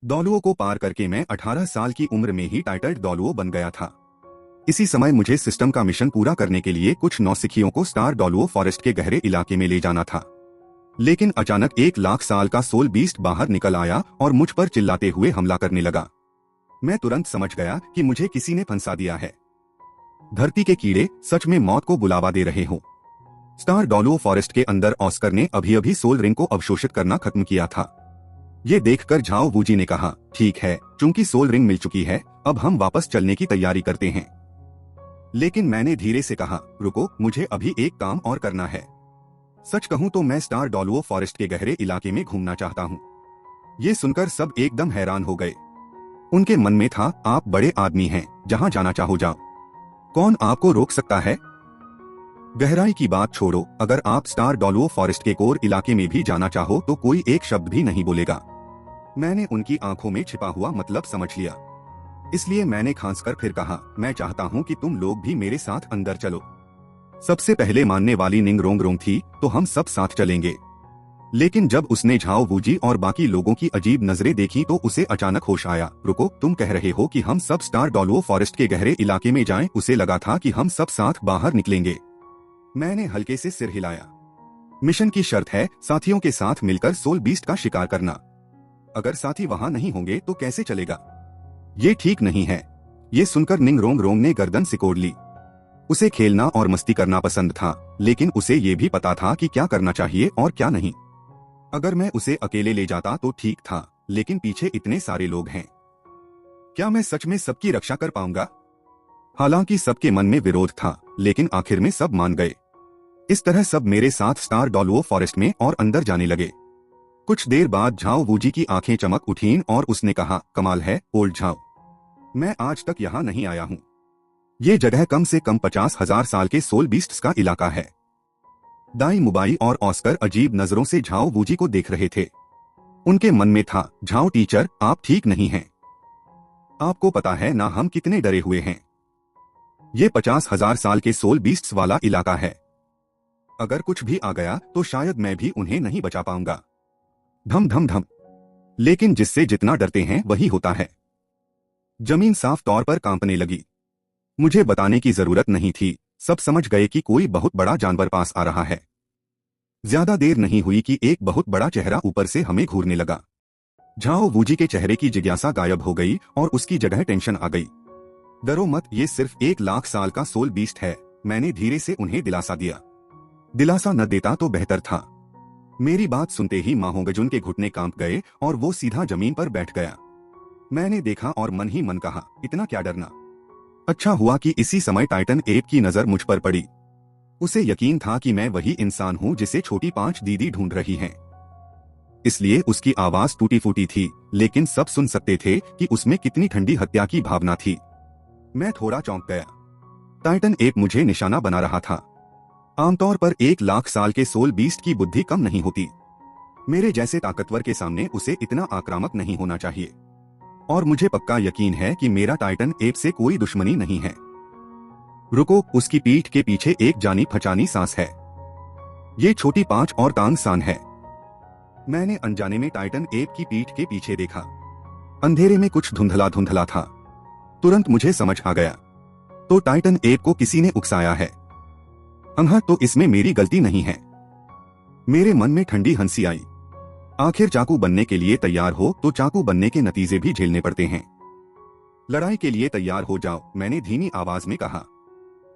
दौलुओं को पार करके मैं 18 साल की उम्र में ही टाइटल्ड दौलुओ बन गया था। इसी समय मुझे सिस्टम का मिशन पूरा करने के लिए कुछ नौसिखियों को स्टार डॉलुओ फॉरेस्ट के गहरे इलाके में ले जाना था। लेकिन अचानक 1 लाख साल का सोल बीस्ट बाहर निकल आया और मुझ पर चिल्लाते हुए हमला करने लगा। मैं तुरंत समझ गया कि मुझे किसी ने फंसा दिया है। धरती के कीड़े सच में मौत को बुलावा दे रहे हो। स्टार डॉलुओ फॉरेस्ट के अंदर ऑस्कर ने अभी अभी सोल रिंग को अवशोषित करना खत्म किया था। ये देखकर झाओ वूजी ने कहा, ठीक है, चूंकि सोल रिंग मिल चुकी है, अब हम वापस चलने की तैयारी करते हैं। लेकिन मैंने धीरे से कहा, रुको, मुझे अभी एक काम और करना है। सच कहूं तो मैं स्टार डॉलुओ फॉरेस्ट के गहरे इलाके में घूमना चाहता हूं। ये सुनकर सब एकदम हैरान हो गए। उनके मन में था, आप बड़े आदमी हैं, जहां जाना चाहो जाओ, कौन आपको रोक सकता है। गहराई की बात छोड़ो, अगर आप स्टार डॉलुओ फॉरेस्ट के कोर इलाके में भी जाना चाहो तो कोई एक शब्द भी नहीं बोलेगा। मैंने उनकी आंखों में छिपा हुआ मतलब समझ लिया। इसलिए मैंने खांसकर फिर कहा, मैं चाहता हूं कि तुम लोग भी मेरे साथ अंदर चलो। सबसे पहले मानने वाली निंग रोंग रोंग थी, तो हम सब साथ चलेंगे। लेकिन जब उसने झाओ वूजी और बाकी लोगों की अजीब नजरें देखी तो उसे अचानक होश आया। रुको, तुम कह रहे हो कि हम सब स्टार डॉलुओ फॉरेस्ट के गहरे इलाके में जाएं? उसे लगा था कि हम सब साथ बाहर निकलेंगे। मैंने हल्के से सिर हिलाया। मिशन की शर्त है साथियों के साथ मिलकर सोल बीस्ट का शिकार करना। अगर साथी वहां नहीं होंगे तो कैसे चलेगा? ये ठीक नहीं है। ये सुनकर निंग रोंग रोंग ने गर्दन सिकोड़ ली। उसे खेलना और मस्ती करना पसंद था, लेकिन उसे ये भी पता था कि क्या करना चाहिए और क्या नहीं। अगर मैं उसे अकेले ले जाता तो ठीक था, लेकिन पीछे इतने सारे लोग हैं। क्या मैं सच में सबकी रक्षा कर पाऊंगा? हालांकि सबके मन में विरोध था, लेकिन आखिर में सब मान गए। इस तरह सब मेरे साथ स्टार डॉलुओ फॉरेस्ट में और अंदर जाने लगे। कुछ देर बाद झाओ वूजी की आंखें चमक उठीं और उसने कहा, कमाल है ओल्ड झाओ, मैं आज तक यहाँ नहीं आया हूँ। ये जगह कम से कम 50,000 साल के सोल बीस्ट्स का इलाका है। दाई मुबाई और ऑस्कर अजीब नजरों से झाओ वूजी को देख रहे थे। उनके मन में था, झाओ टीचर, आप ठीक नहीं हैं। आपको पता है ना हम कितने डरे हुए हैं। ये 50,000 साल के सोल बीस्ट्स वाला इलाका है। अगर कुछ भी आ गया तो शायद मैं भी उन्हें नहीं बचा पाऊंगा। धम धम धम। लेकिन जिससे जितना डरते हैं वही होता है। जमीन साफ तौर पर कांपने लगी। मुझे बताने की जरूरत नहीं थी, सब समझ गए कि कोई बहुत बड़ा जानवर पास आ रहा है। ज्यादा देर नहीं हुई कि एक बहुत बड़ा चेहरा ऊपर से हमें घूरने लगा। झाओ वूजी के चेहरे की जिज्ञासा गायब हो गई और उसकी जगह टेंशन आ गई। डरो मत, ये सिर्फ 1 लाख साल का सोल बीस्ट है, मैंने धीरे से उन्हें दिलासा दिया। दिलासा न देता तो बेहतर था। मेरी बात सुनते ही माहोंगजुन के घुटने कांप गए और वो सीधा जमीन पर बैठ गया। मैंने देखा और मन ही मन कहा, इतना क्या डरना। अच्छा हुआ कि इसी समय टाइटन एप की नजर मुझ पर पड़ी। उसे यकीन था कि मैं वही इंसान हूँ जिसे छोटी 5 दीदी ढूंढ रही हैं। इसलिए उसकी आवाज टूटी फूटी थी, लेकिन सब सुन सकते थे कि उसमें कितनी ठंडी हत्या की भावना थी। मैं थोड़ा चौंक गया। टाइटन एप मुझे निशाना बना रहा था। आमतौर पर 1 लाख साल के सोल बीस्ट की बुद्धि कम नहीं होती। मेरे जैसे ताकतवर के सामने उसे इतना आक्रामक नहीं होना चाहिए। और मुझे पक्का यकीन है कि मेरा टाइटन एप से कोई दुश्मनी नहीं है। रुको, उसकी पीठ के पीछे एक जानी फचानी सांस है। ये छोटी 5 और टांग सान है। मैंने अनजाने में टाइटन एप की पीठ के पीछे देखा। अंधेरे में कुछ धुंधला धुंधला था। तुरंत मुझे समझ आ गया, तो टाइटन एप को किसी ने उकसाया है। हाँ, तो इसमें मेरी गलती नहीं है। मेरे मन में ठंडी हंसी आई। आखिर चाकू बनने के लिए तैयार हो तो चाकू बनने के नतीजे भी झेलने पड़ते हैं। लड़ाई के लिए तैयार हो जाओ, मैंने धीमी आवाज में कहा।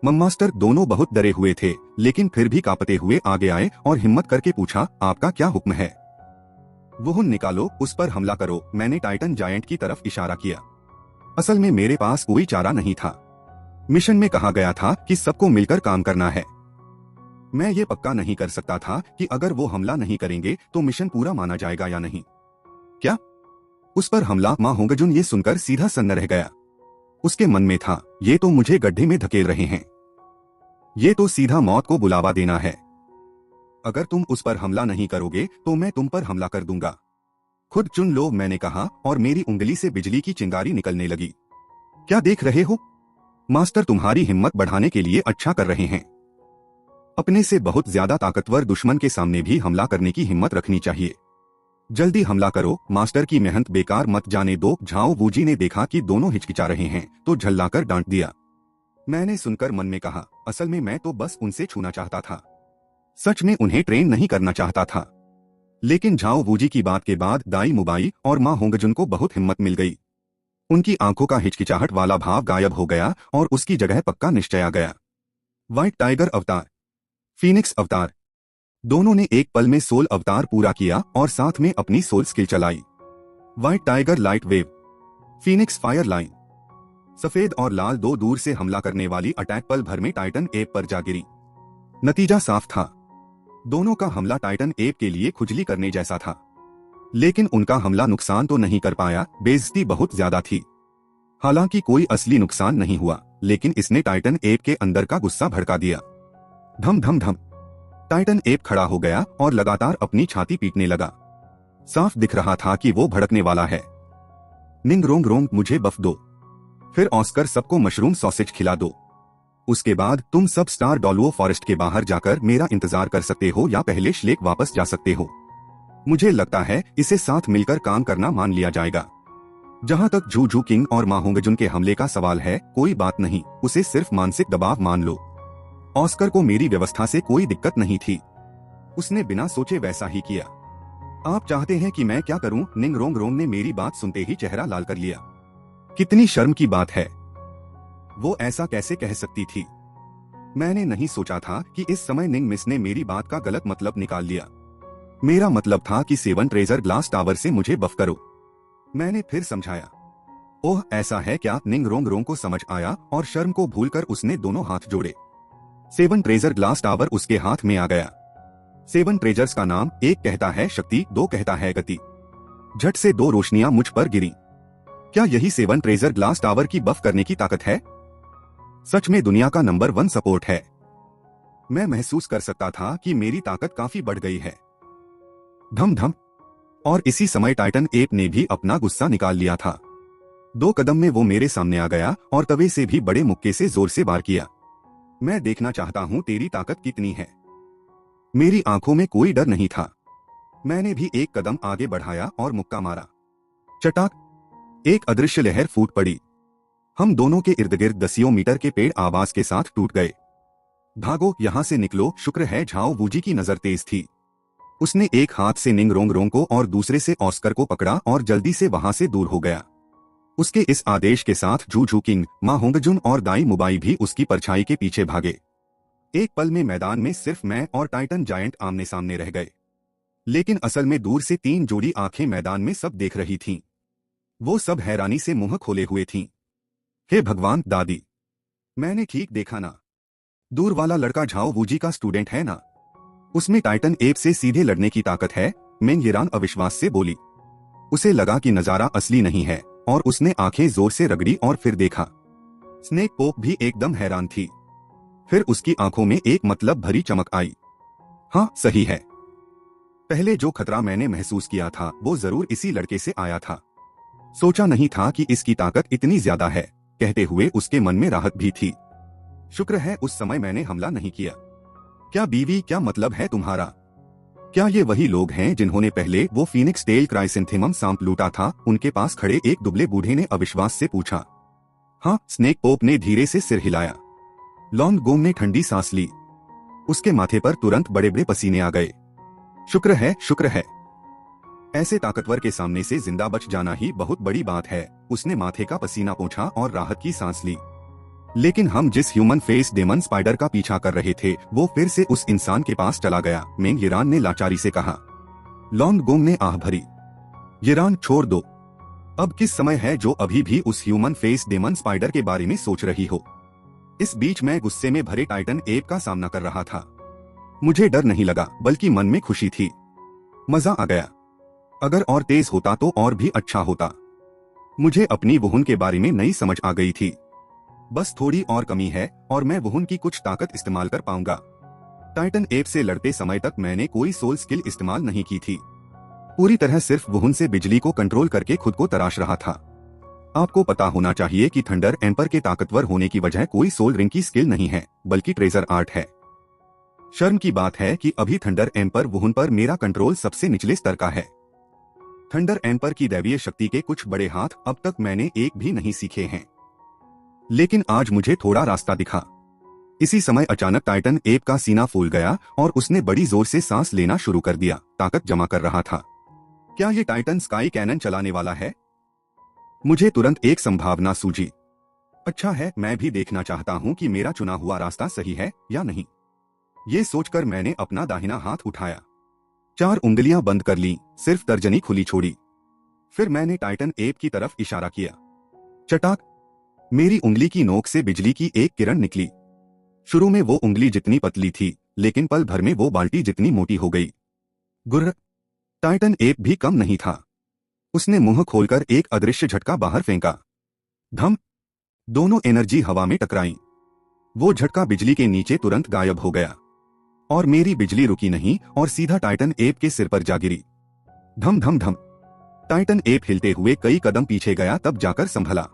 मम्मास्टर दोनों बहुत डरे हुए थे, लेकिन फिर भी कांपते हुए आगे आए और हिम्मत करके पूछा, आपका क्या हुक्म है? वुहुन निकालो, उस पर हमला करो, मैंने टाइटन जायंट की तरफ इशारा किया। असल में मेरे पास कोई चारा नहीं था। मिशन में कहा गया था कि सबको मिलकर काम करना है। मैं ये पक्का नहीं कर सकता था कि अगर वो हमला नहीं करेंगे तो मिशन पूरा माना जाएगा या नहीं। क्या? उस पर हमला? माहोंगजुन ये सुनकर सीधा सन्न रह गया। उसके मन में था, ये तो मुझे गड्ढे में धकेल रहे हैं। ये तो सीधा मौत को बुलावा देना है। अगर तुम उस पर हमला नहीं करोगे तो मैं तुम पर हमला कर दूंगा। खुद चुन लो, मैंने कहा और मेरी उंगली से बिजली की चिंगारी निकलने लगी। क्या देख रहे हो? मास्टर तुम्हारी हिम्मत बढ़ाने के लिए अच्छा कर रहे हैं। अपने से बहुत ज्यादा ताकतवर दुश्मन के सामने भी हमला करने की हिम्मत रखनी चाहिए। जल्दी हमला करो, मास्टर की मेहनत बेकार मत जाने दो। झाओ वूजी ने देखा कि दोनों हिचकिचा रहे हैं तो झल्लाकर डांट दिया। मैंने सुनकर मन में कहा, असल में मैं तो बस उनसे छूना चाहता था, सच में उन्हें ट्रेन नहीं करना चाहता था। लेकिन झाओ वूजी की बात के बाद दाई मुबाई और मां होंगजुन को बहुत हिम्मत मिल गई। उनकी आंखों का हिचकिचाहट वाला भाव गायब हो गया और उसकी जगह पक्का निश्चय आ गया। व्हाइट टाइगर अवतार, फीनिक्स अवतार, दोनों ने एक पल में सोल अवतार पूरा किया और साथ में अपनी सोल स्किल चलाई। White tiger light wave, Phoenix fire line. सफेद और लाल दो दूर से हमला करने वाली अटैक पल भर में टाइटन एप पर जा गिरी। नतीजा साफ था, दोनों का हमला टाइटन एप के लिए खुजली करने जैसा था। लेकिन उनका हमला नुकसान तो नहीं कर पाया, बेइज्जती बहुत ज्यादा थी। हालांकि कोई असली नुकसान नहीं हुआ, लेकिन इसने टाइटन एप के अंदर का गुस्सा भड़का दिया। धम धम धम, टाइटन एप खड़ा हो गया और लगातार अपनी छाती पीटने लगा। साफ दिख रहा था कि वो भड़कने वाला है। निंग रोंग रोंग, मुझे बफ दो, फिर ऑस्कर सबको मशरूम सॉसेज खिला दो। उसके बाद तुम सब स्टार डॉलुओ फॉरेस्ट के बाहर जाकर मेरा इंतजार कर सकते हो या पहले श्लेक वापस जा सकते हो। मुझे लगता है इसे साथ मिलकर काम करना मान लिया जाएगा। जहां तक जू जू किंग और मा होंगजुन के हमले का सवाल है, कोई बात नहीं, उसे सिर्फ मानसिक दबाव मान लो। ऑस्कर को मेरी व्यवस्था से कोई दिक्कत नहीं थी, उसने बिना सोचे वैसा ही किया। आप चाहते हैं कि मैं क्या करूं? निंग रोंग रोंग ने मेरी बात सुनते ही चेहरा लाल कर लिया। कितनी शर्म की बात है, वो ऐसा कैसे कह सकती थी? मैंने नहीं सोचा था कि इस समय निंग मिस ने मेरी बात का गलत मतलब निकाल लिया। मेरा मतलब था कि सेवन ट्रेजर ग्लास टावर से मुझे बफ करो। मैंने फिर समझाया। ओह ऐसा है क्या? निंग रोंग रोंग को समझ आया और शर्म को भूलकर उसने दोनों हाथ जोड़े। सेवन ट्रेजर ग्लास टावर उसके हाथ में आ गया। सेवन ट्रेजर्स का नाम, एक कहता है शक्ति, दो कहता है गति। झट से दो रोशनियां मुझ पर गिरी। क्या यही सेवन ट्रेजर ग्लास टावर की बफ करने की ताकत है? सच में दुनिया का नंबर 1 सपोर्ट है। मैं महसूस कर सकता था कि मेरी ताकत काफी बढ़ गई है। धम धम, और इसी समय टाइटन एप ने भी अपना गुस्सा निकाल लिया था। 2 कदम में वो मेरे सामने आ गया और तवे से भी बड़े मुक्के से जोर से वार किया। मैं देखना चाहता हूं तेरी ताकत कितनी है। मेरी आंखों में कोई डर नहीं था। मैंने भी एक कदम आगे बढ़ाया और मुक्का मारा। चटाक, एक अदृश्य लहर फूट पड़ी। हम दोनों के इर्द गिर्द दसियों मीटर के पेड़ आवाज के साथ टूट गए। भागो, यहां से निकलो। शुक्र है झाओ वूजी की नजर तेज थी। उसने एक हाथ से निंग रोंग रोंग को और दूसरे से ऑस्कर को पकड़ा और जल्दी से वहां से दूर हो गया। उसके इस आदेश के साथ जू जू किंग, मा होंगजुन और दाई मुबाई भी उसकी परछाई के पीछे भागे। एक पल में मैदान में सिर्फ मैं और टाइटन जायंट आमने सामने रह गए। लेकिन असल में दूर से 3 जोड़ी आंखें मैदान में सब देख रही थीं। वो सब हैरानी से मुंह खोले हुए थीं। हे भगवान दादी, मैंने ठीक देखा ना? दूर वाला लड़का झाओ वूजी का स्टूडेंट है ना? उसमें टाइटन एप से सीधे लड़ने की ताकत है। मेंग येरान अविश्वास से बोली। उसे लगा कि नजारा असली नहीं है और उसने आंखें जोर से रगड़ी और फिर देखा। स्नेक पोप भी एकदम हैरान थी। फिर उसकी आंखों में एक मतलब भरी चमक आई। हाँ सही है, पहले जो खतरा मैंने महसूस किया था वो जरूर इसी लड़के से आया था। सोचा नहीं था कि इसकी ताकत इतनी ज्यादा है। कहते हुए उसके मन में राहत भी थी। शुक्र है उस समय मैंने हमला नहीं किया। क्या बीवी, क्या मतलब है तुम्हारा? क्या ये वही लोग हैं जिन्होंने पहले वो फीनिक्स टेल क्राइसेंथेमम सांप लूटा था? उनके पास खड़े एक दुबले बूढ़े ने अविश्वास से पूछा। हाँ, स्नेक पोप ने धीरे से सिर हिलाया। लॉन्ग गोंग ने ठंडी सांस ली। उसके माथे पर तुरंत बड़े बड़े पसीने आ गए। शुक्र है, शुक्र है। ऐसे ताकतवर के सामने से जिंदा बच जाना ही बहुत बड़ी बात है। उसने माथे का पसीना पोंछा और राहत की सांस ली। लेकिन हम जिस ह्यूमन फेस डेमन स्पाइडर का पीछा कर रहे थे वो फिर से उस इंसान के पास चला गया। मेंग येरान ने लाचारी से कहा। लॉन्ग गोंग ने आह भरी। येरान छोड़ दो, अब किस समय है जो अभी भी उस ह्यूमन फेस डेमन स्पाइडर के बारे में सोच रही हो? इस बीच मैं गुस्से में भरे टाइटन एप का सामना कर रहा था। मुझे डर नहीं लगा, बल्कि मन में खुशी थी। मजा आ गया। अगर और तेज होता तो और भी अच्छा होता। मुझे अपनी वुहुन के बारे में नई समझ आ गई थी। बस थोड़ी और कमी है और मैं वुहुन की कुछ ताकत इस्तेमाल कर पाऊंगा। टाइटन एप से लड़ते समय तक मैंने कोई सोल स्किल इस्तेमाल नहीं की थी। पूरी तरह सिर्फ वुहुन से बिजली को कंट्रोल करके खुद को तराश रहा था। आपको पता होना चाहिए कि थंडर एम्पर के ताकतवर होने की वजह कोई सोल रिंग की स्किल नहीं है, बल्कि ट्रेजर आर्ट है। शर्म की बात है कि अभी थंडर एम्पर वुहुन पर मेरा कंट्रोल सबसे निचले स्तर का है। थंडर एम्पर की दैवीय शक्ति के कुछ बड़े हाथ अब तक मैंने एक भी नहीं सीखे हैं, लेकिन आज मुझे थोड़ा रास्ता दिखा। इसी समय अचानक टाइटन एप का सीना फूल गया और उसने बड़ी जोर से सांस लेना शुरू कर दिया, ताकत जमा कर रहा था। क्या ये टाइटन स्काई कैनन चलाने वाला है? मुझे तुरंत एक संभावना सूझी। अच्छा है, मैं भी देखना चाहता हूं कि मेरा चुना हुआ रास्ता सही है या नहीं। ये सोचकर मैंने अपना दाहिना हाथ उठाया, 4 उंगलियां बंद कर ली, सिर्फ तर्जनी खुली छोड़ी। फिर मैंने टाइटन एप की तरफ इशारा किया। चटाक! मेरी उंगली की नोक से बिजली की एक किरण निकली। शुरू में वो उंगली जितनी पतली थी, लेकिन पल भर में वो बाल्टी जितनी मोटी हो गई। गुर्र! टाइटन एप भी कम नहीं था। उसने मुंह खोलकर एक अदृश्य झटका बाहर फेंका। धम! दोनों एनर्जी हवा में टकराई। वो झटका बिजली के नीचे तुरंत गायब हो गया और मेरी बिजली रुकी नहीं और सीधा टाइटन एप के सिर पर जा गिरी। धम धम धम! टाइटन एप हिलते हुए कई कदम पीछे गया, तब जाकर संभला।